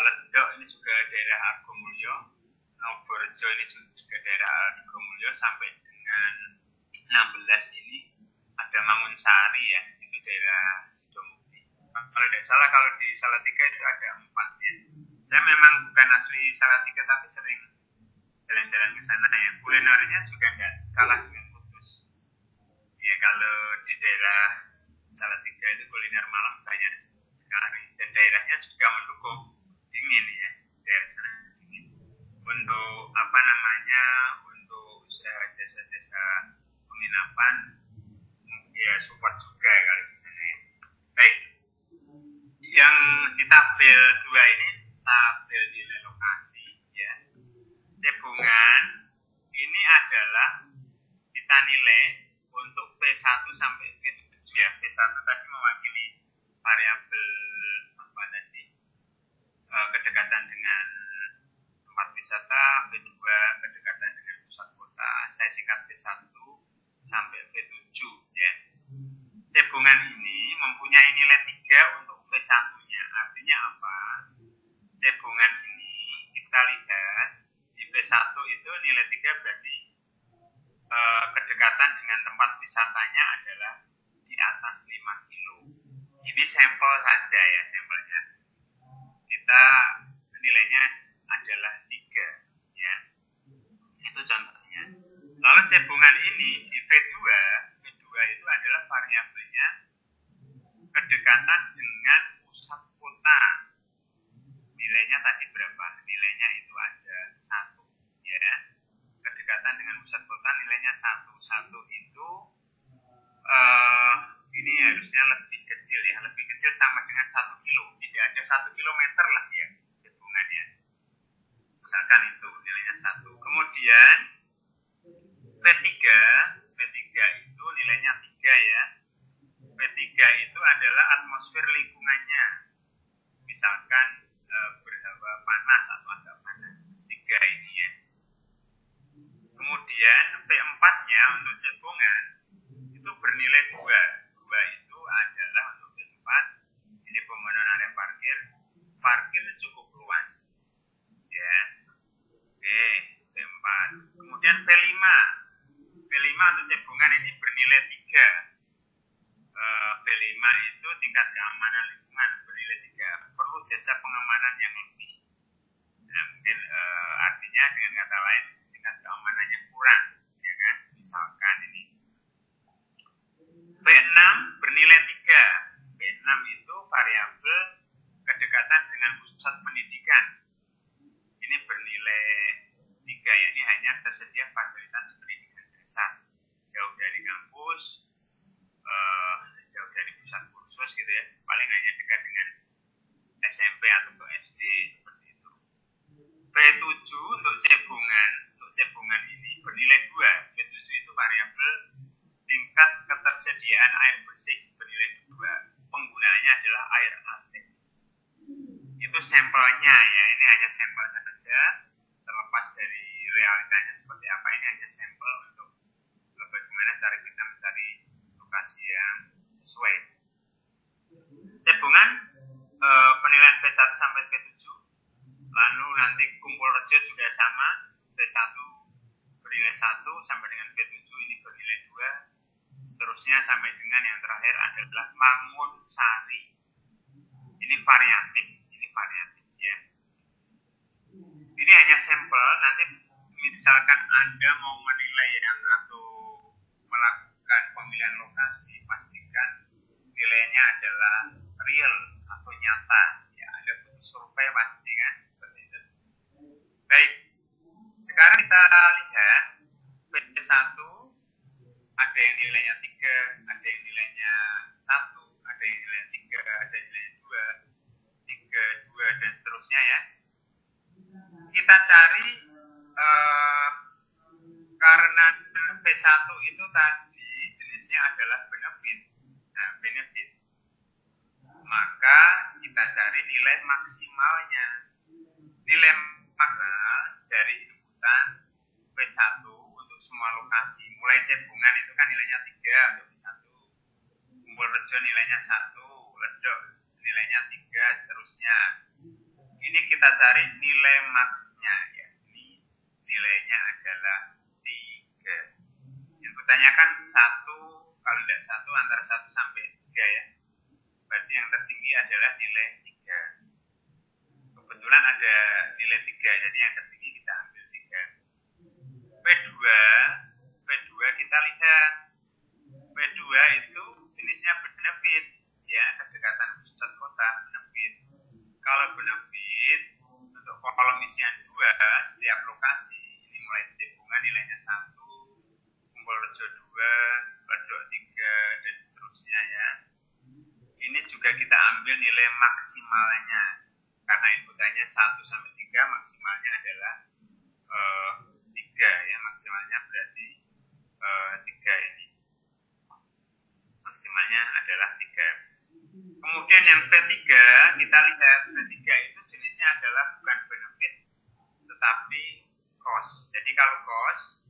Ledok ini juga daerah Argomulyo. Noborejo ini juga daerah Argomulyo sampai dengan 16 ini ada Mangunsari ya, itu daerah Sidomukti. Kalau tidak salah kalau di Salatiga itu ada 4 ya. Saya memang bukan asli Salatiga tapi sering jalan-jalan ke sana ya. Kulinernya juga tidak kalah dengan Kudus. Ya kalau di daerah Salatiga itu kuliner malam banyak sekali dan daerahnya juga mendukung, dingin ya, daerah sana dingin. Untuk untuk usaha jasa-jasa penginapan ya support juga kalau di sana ya. Baik, yang di tabel 2 ini tabel nilai lokasi ya. Cebongan ini adalah kita nilai untuk V1 sampai V7 ya. V1 tadi mewakili variabel kedekatan dengan tempat wisata, V2 kedekatan dengan pusat kota. Saya singkat V1 sampai V7 ya. Cebongan ini mempunyai nilai 3 untuk V1-nya. Artinya apa? Cebongan ini kita lihat di V1 itu nilai 3 berarti kedekatan dengan tempat wisatanya adalah di atas 5 kilo. Ini sampel saja ya, sampelnya. Kita nilainya adalah 3 ya. Itu contohnya. Lalu cebongan ini di V2 itu adalah variabelnya kedekatan dengan pusat kota. Nilainya tadi berapa? Nilainya itu ada 1 ya. Kedekatan dengan pusat kota nilainya 1. 1 itu ini harusnya lebih kecil ya. Lebih kecil sama dengan 1 kilo. Tidak ada 1 kilometer lah ya cebongannya. Misalkan itu nilainya 1. Kemudian P3 itu nilainya 3 ya. P3 itu adalah atmosfer lingkungannya. Misalkan berhawa panas atau agak panas. 3 ini ya. Kemudian P4-nya untuk cebongan itu bernilai 2. 2 itu adalah untuk P4 ini pembangunan area parkir. Parkir cukup luas. Ya. Oke, P4. Kemudian P5 untuk cebongan ini bernilai 3. P5 itu tingkat keamanan lingkungan bernilai 3. Perlu jasa pengamanan yang lebih. Nah, mungkin artinya dengan kata lain tingkat keamanannya kurang, ya kan? Misalkan ini. P6 bernilai 3. P6 itu variabel kedekatan dengan pusat pendidikan. Ini bernilai 3 ya, ini hanya tersedia fasilitas pendidikan dasar. Jauh dari kampus, jauh dari pusat kursus gitu ya. Paling hanya dekat dengan SMP atau ke SD seperti itu. P7 untuk cebongan ini bernilai 2. P7 itu variabel tingkat ketersediaan air bersih bernilai 2. Penggunaannya adalah air artemis. Itu sampelnya ya, ini hanya sampel saja, terlepas dari realitanya seperti apa. Ini hanya sampel untuk bagaimana cara kita mencari lokasi yang sesuai. Cebongan penilaian P1 sampai P7. Lalu nanti Kumpul Rejo juga sama, P1 bernilai 1 sampai dengan P7 ini bernilai 2. Seterusnya sampai dengan yang terakhir adalah Mangunsari. Ini variatif ya. Ini hanya sampel, nanti misalkan Anda mau menilai atau melakukan pemilihan lokasi, pastikan nilainya adalah real atau nyata. Ya, ada butuh survei pasti kan, seperti itu. Baik, sekarang kita lihat P1 ada yang nilainya 3, ada yang nilainya 1, ada yang nilainya 3, ada yang nilainya 2, 3, seterusnya ya. Kita cari karena P1 itu tadi jenisnya adalah benefit. Nah, benefit. Maka kita cari nilai maksimalnya. Nilai maksimal dari inputan P1 untuk semua lokasi. Mulai Cebongan itu kan nilainya 3 untuk P1. Kumpulrejo nilainya 1, Ledok nilainya 3, seterusnya. Ini kita cari nilai maksnya ya. Ini nilainya adalah 3. Yang kutanyakan 1, kalau tidak 1 antara 1 sampai 3 ya. Berarti yang tertinggi adalah nilai 3. Kebetulan ada nilai 3, jadi yang tertinggi kita ambil 3. P2 kita lihat. P2 itu jenisnya benefit ya, kedekatan pusat kota benefit. Kalau benefit untuk kolom isian 2 setiap lokasi, ini mulai Cebongan nilainya 1, Kumpulrejo 2, Ledok 3 dan seterusnya ya. Ini juga kita ambil nilai maksimalnya. Karena inputannya 1 sampai 3, maksimalnya adalah 3 ya, maksimalnya berarti 3 ini. Maksimalnya adalah 3. Kemudian yang P3, kita lihat P3 itu jenisnya adalah bukan benefit tetapi cost. Jadi kalau cost,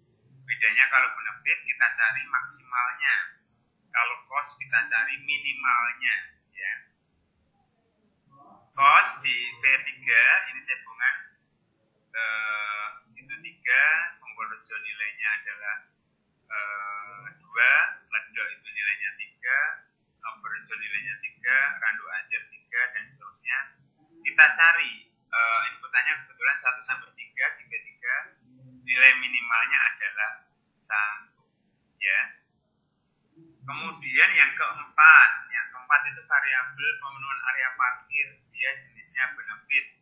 bedanya kalau benefit kita cari maksimalnya. Kalau cost kita cari minimalnya ya. Cost di P3 ini Cebongan itu 3, Kumpulrejo nilainya adalah 2, Ledok itu nilainya 3, Kumpulrejo nilainya 3, Randuk Anjir 3 dan seterusnya. Kita cari inputannya kebetulan 1 sampai 3 di P3, nilai minimalnya adalah 1 ya. Kemudian yang keempat itu variabel pemenuhan area parkir, dia jenisnya benefit.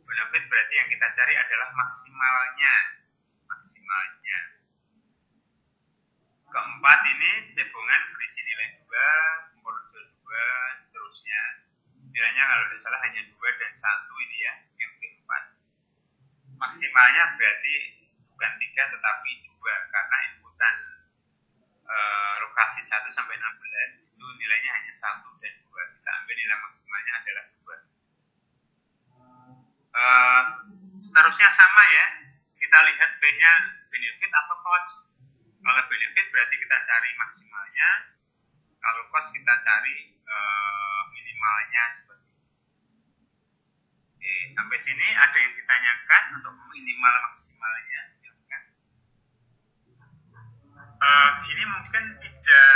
Benefit berarti yang kita cari adalah maksimalnya. Keempat ini Cebongan berisi nilai 2, Kumpulrejo 2, seterusnya. Nilainya kalau tidak salah hanya 2 dan 1 ini ya, yang keempat. Maksimalnya berarti bukan 3 tetapi 2, karena inputan lokasi 1 sampai 16 itu nilainya hanya 1 dan 2. Kita ambil nilai maksimalnya adalah 2. Seterusnya sama ya. Kita lihat B-nya benefit atau cost. Kalau benefit berarti kita cari maksimalnya. Kalau cost kita cari minimalnya seperti itu. Oke, sampai sini ada yang ditanyakan untuk minimal maksimalnya? Silakan. Ini mungkin tidak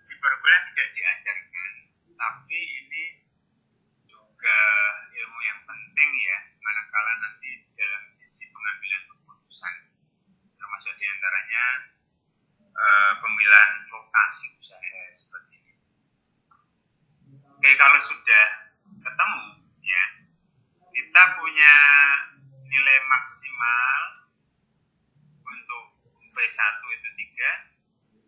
di perkuliahan tidak diajarkan, tapi ini juga ilmu yang penting ya, manakala nanti dalam sisi pengambilan keputusan, termasuk diantaranya pemilihan lokasi usaha seperti ini. Oke, kalau sudah ketemu ya, kita punya nilai maksimal untuk V1 itu 3,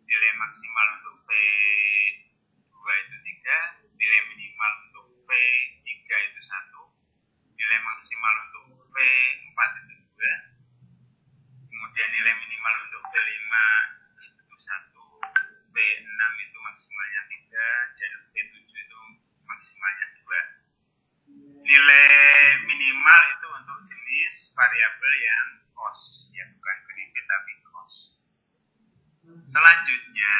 nilai maksimal untuk V2 itu 3, nilai minimal untuk V3 itu 1, nilai maksimal untuk V4 itu 2, kemudian nilai minimal untuk V5 itu 1, V6 itu maksimalnya 3, dan V7 itu maksimalnya 2. Nilai minimal itu untuk jenis variabel yang cost, ya bukan benefit tapi cost. Selanjutnya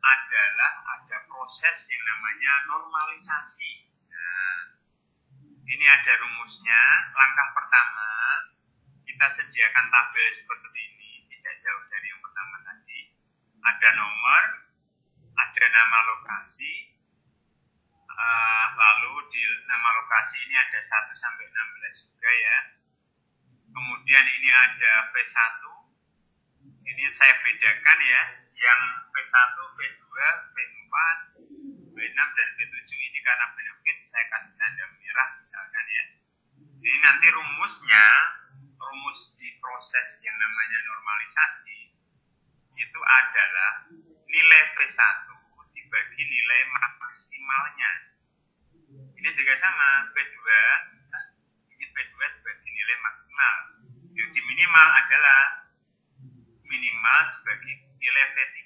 adalah ada proses yang namanya normalisasi. Nah, ini ada rumusnya. Langkah pertama, kita sediakan tabel seperti ini, tidak jauh dari yang pertama tadi. Ada nomor, ada nama lokasi, lalu di nama lokasi ini ada 1 sampai 16 juga ya. Kemudian ini ada V1, ini saya bedakan ya, yang V1, V2, V4, V6 dan V7 ini karena benefit saya kasih tanda merah misalkan ya. Ini nanti rumusnya, rumus di proses yang namanya normalisasi itu adalah nilai V1 dibagi nilai maksimalnya. Ini juga sama, V2 ini P2 dibagi nilai maksimal. Yang di minimal adalah minimal dibagi nilai P3.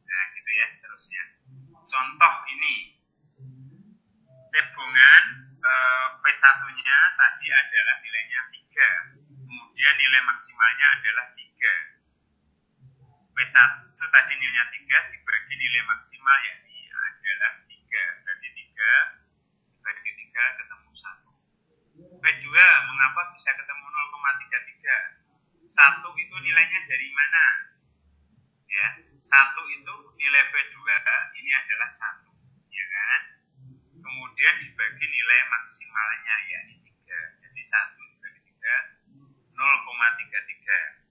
Nah, gitu ya seterusnya. Contoh ini, cebongan P1-nya tadi adalah nilainya 3. Kemudian nilai maksimalnya adalah 3. P1 tadi nilainya 3 dibagi nilai maksimal yakni adalah 3. Berarti 3 dibagi 3 ketemu 1. P2 mengapa bisa ketemu 0,33? 1 itu nilainya dari mana? Ya, 1 itu nilai P2 ini adalah 1, ya kan? Kemudian dibagi nilai maksimalnya yakni 3. Jadi 1 dibagi 3 0,33.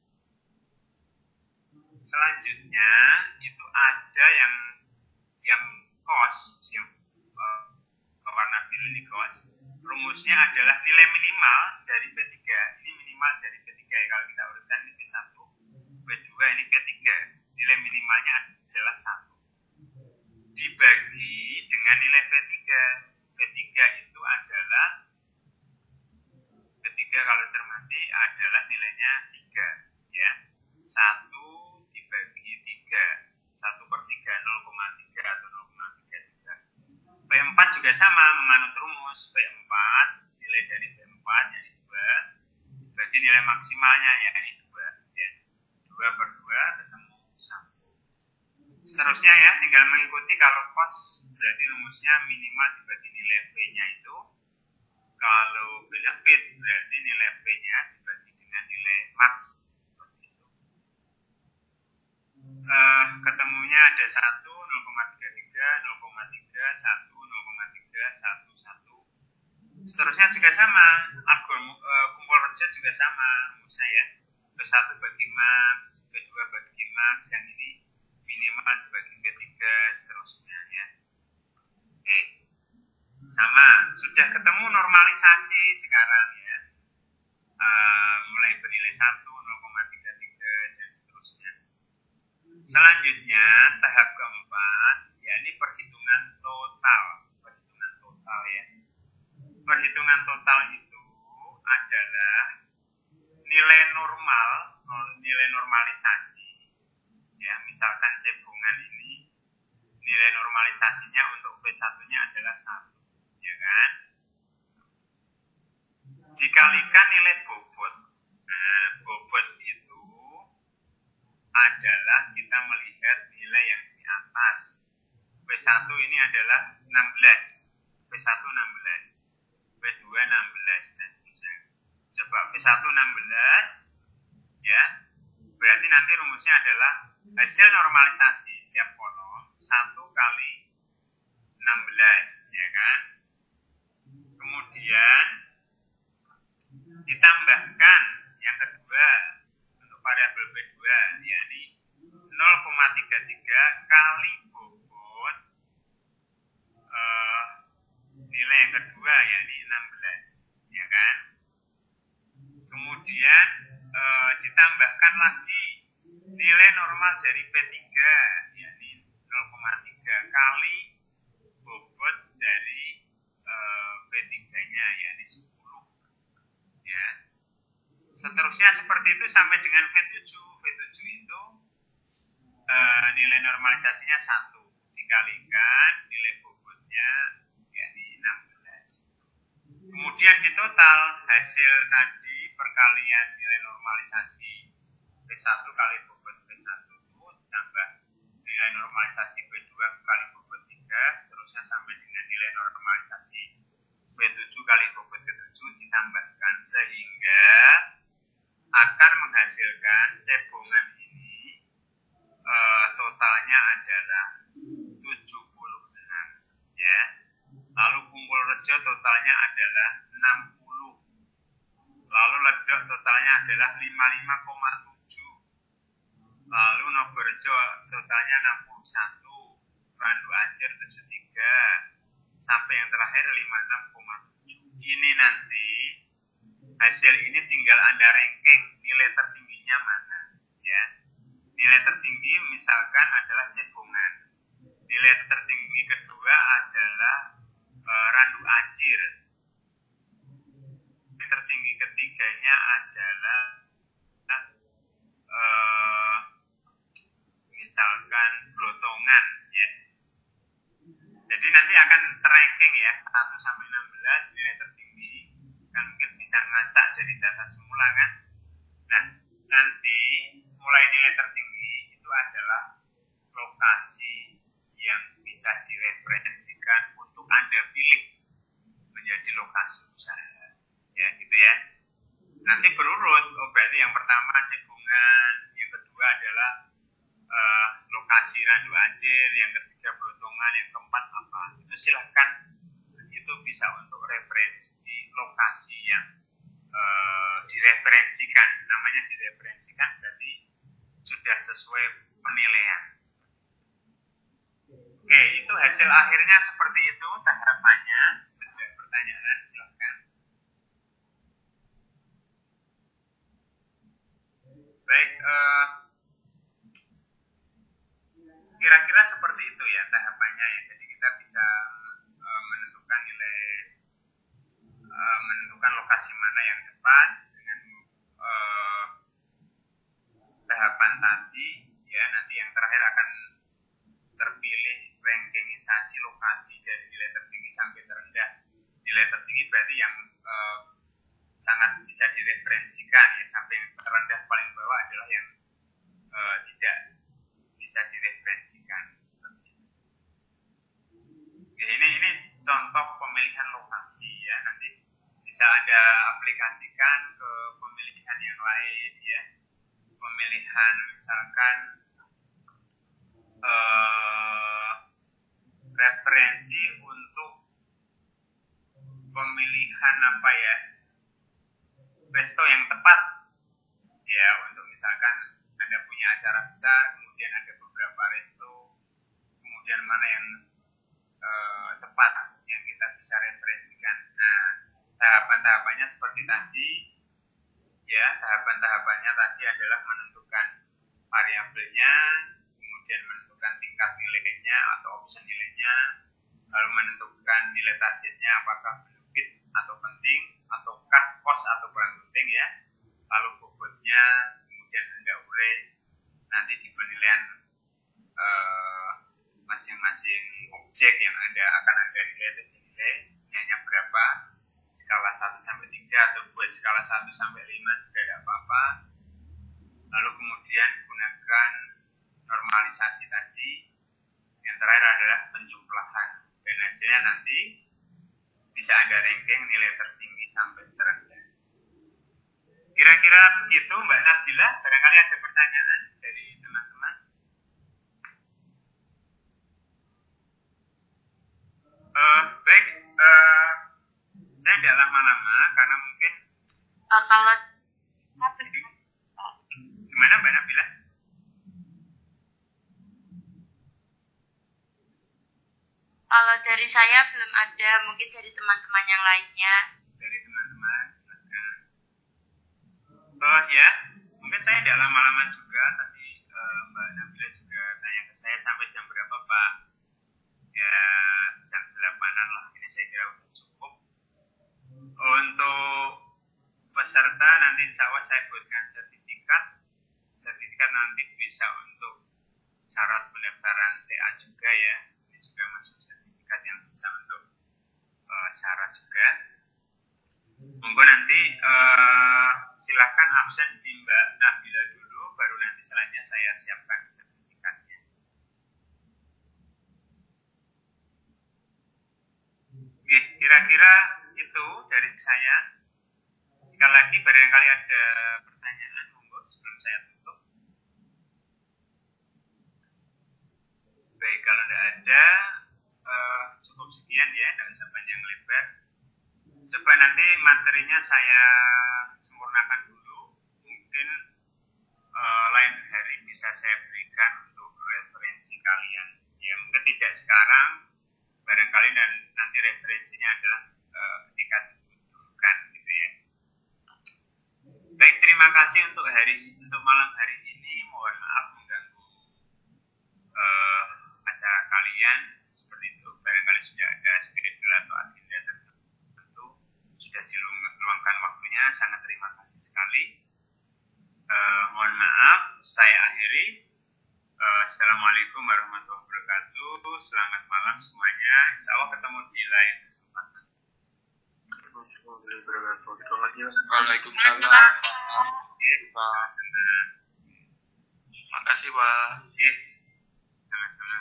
Selanjutnya itu ada yang cos, yang warna biru ini cos. Rumusnya adalah nilai minimal dari P3. Ini minimal dari P3 ya, kalau kita urutkan ini P1, P2 ini P3. Nilai minimalnya adalah 1. Dibagi dengan nilai P3. P3 itu adalah P3 kalau cermati adalah nilainya 3, ya. 1 dibagi 3. 1/3 0,3 atau 0,33. P4 juga sama menganut rumus. P4 nilai dari P4 yakni 2 dibagi nilai maksimalnya yakni 2, ya. 2/2 ketemu 1. Seterusnya ya, tinggal mengikuti. Kalau cos berarti rumusnya minimal dibagi nilai P-nya itu. Kalau benefit berarti nilai P-nya dibagi dengan nilai max. Seperti itu. Ketemunya ada 1, 0,33, 0,3, 1, 0,3, 1, 1. Seterusnya juga sama. Kumpul reja juga sama rumusnya ya. P1 bagi max, P2 bagi max, yang ini minimal dibagi P3, seterusnya ya. Oke. Sama, sudah ketemu normalisasi sekarang ya. Mulai bernilai 1, 0,33 dan seterusnya. Selanjutnya tahap keempat, yakni perhitungan total. Perhitungan total ya. Perhitungan total itu adalah nilai normal, nilai normalisasi. Ya, misalkan cebongan ini nilai normalisasinya untuk P1-nya adalah 1, ya kan? Dikalikan nilai bobot. Nah, bobot itu adalah kita melihat nilai yang di atas. P1 ini adalah 16. P1 16. P2 16 dan seterusnya. Coba P1 16 ya. Berarti nanti rumusnya adalah hasil normalisasi setiap kolom 1 kali 16, ya kan? Kemudian ditambahkan yang kedua untuk variabel B2, yakni 0,33 kali bobot nilai yang kedua yakni 16, ya kan? Kemudian ditambahkan lagi nilai normal dari P3 yakni 0,3 kali bobot dari P3-nya yakni 10, ya. Seterusnya seperti itu sampai dengan V7. V7 itu nilai normalisasinya 1 dikalikan nilai bobotnya yakni 16. Kemudian di total hasil tadi perkalian nilai normalisasi P1 kali bobot P1 itu ditambah nilai normalisasi P2 kali bobot 3, seterusnya sampai dengan nilai normalisasi P7 kali bobot ke-7 ditambahkan, sehingga akan menghasilkan cebongan ini totalnya adalah 76, ya. Lalu kumpul rejo totalnya adalah 60. Lalu ledok totalnya adalah 55,7. Lalu Nogorejo totalnya 61. Randu Anjir 73. Sampai yang terakhir 56,7. Ini nanti hasil ini tinggal Anda ranking nilai tertingginya mana, ya. Nilai tertinggi misalkan adalah cebongan. Nilai tertinggi kedua adalah Randu Anjir. tertinggi ketiganya adalah misalkan Blotongan ya. Jadi nanti akan terranking ya 1 sampai 16 nilai tertinggi. Kan mungkin bisa ngacak dari data semula kan. Nah, nanti mulai nilai tertinggi itu adalah lokasi yang bisa direferensikan untuk Anda pilih menjadi lokasi usaha. Ya, gitu ya. Nanti berurut, berarti yang pertama Cekungan, yang kedua adalah lokasi Randu Acir, yang ketiga Blotongan, yang keempat apa. Itu silahkan, itu bisa untuk referensi lokasi yang direferensikan. Namanya direferensikan berarti sudah sesuai penilaian. Oke, itu hasil akhirnya seperti itu tahapannya. Ada pertanyaan, silahkan. Baik, kira-kira seperti itu ya tahapannya ya. Jadi kita bisa menentukan nilai, menentukan lokasi mana yang tepat dengan tahapan tadi ya. Nanti yang terakhir akan terpilih rankingisasi lokasi dari nilai tertinggi sampai terendah. Nilai tertinggi berarti yang sangat bisa direferensikan ya, sampai yang terendah paling bawah adalah yang tidak bisa direferensikan. Oke, ini contoh pemilihan lokasi ya. Nanti bisa Anda aplikasikan ke pemilihan yang lain ya. Pemilihan misalkan referensi untuk pemilihan apa ya, resto yang tepat ya, untuk misalkan Anda punya acara besar, kemudian ada beberapa resto, kemudian mana yang tepat yang kita bisa referensikan. Nah, tahapan-tahapannya seperti tadi ya. Tahapan-tahapannya tadi adalah menentukan variabelnya, kemudian menentukan tingkat nilainya atau option nilainya, lalu menentukan nilai targetnya apakah benefit atau penting, ataukah cost atau kurang penting ya, lalu bobotnya, kemudian Anda urai nanti di penilaian masing-masing objek yang akan Anda nilai nilainya berapa, skala 1 sampai 3 atau buat skala 1 sampai 5 juga tidak apa-apa. Lalu kemudian gunakan normalisasi tadi. Yang terakhir adalah penjumlahan, dan hasilnya nanti bisa Anda ranking nilai tertinggi sampai terendah. Kira-kira begitu Mbak Nabila. Barangkali ada pertanyaan dari teman-teman. Baik, saya tidak lama-lama karena mungkin
Kalau
gimana Mbak Nabila?
Kalau dari saya belum ada, mungkin dari teman-teman yang lainnya.
Dari teman-teman, silakan. Ya, mungkin saya tidak lama-lama juga. Tadi Mbak Nabila juga tanya ke saya sampai jam berapa Pak? Ya, jam 8-an lah. Ini saya kira sudah cukup. Untuk peserta nanti insya Allah saya buatkan sertifikat. Sertifikat nanti bisa untuk syarat pendaftaran TA juga ya. Ini juga masuk sertifikat yang bisa untuk syarat juga. Monggo nanti silakan absen di Mbak Nabila dulu, baru nanti selanjutnya saya siapkan sertifikatnya. Oke, kira-kira itu dari saya. Sekali lagi, barangkali ada pertanyaan, monggo sebelum saya tutup. Baik, kalau tidak ada, cukup sekian ya, tidak usah panjang lebar. Coba nanti materinya saya sempurnakan dulu, mungkin lain hari bisa saya berikan untuk referensi kalian. Ya mungkin tidak sekarang, barangkali dan nanti referensinya adalah ketika dibutuhkan gitu ya. Baik, terima kasih untuk malam hari ini. Mohon maaf mengganggu acara kalian seperti itu. Barangkali sudah ada schedule atau agenda tertentu, sudah diluangkan waktu waktunya, sangat terima kasih sekali. Mohon maaf, saya akhiri. Assalamualaikum warahmatullahi wabarakatuh. Selamat malam semuanya. Insya Allah ketemu di lain kesempatan.
Waalaikumsalam. Makasih Pak.
Sama-sama.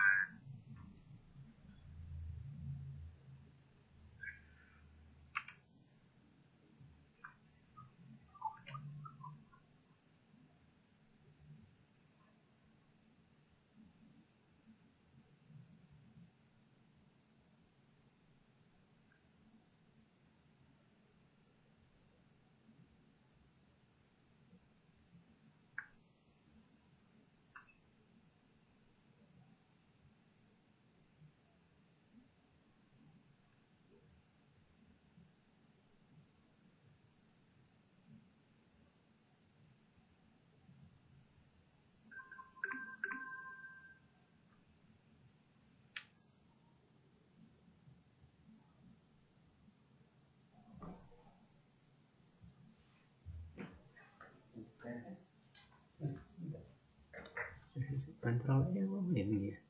Kontrol yang ini ya.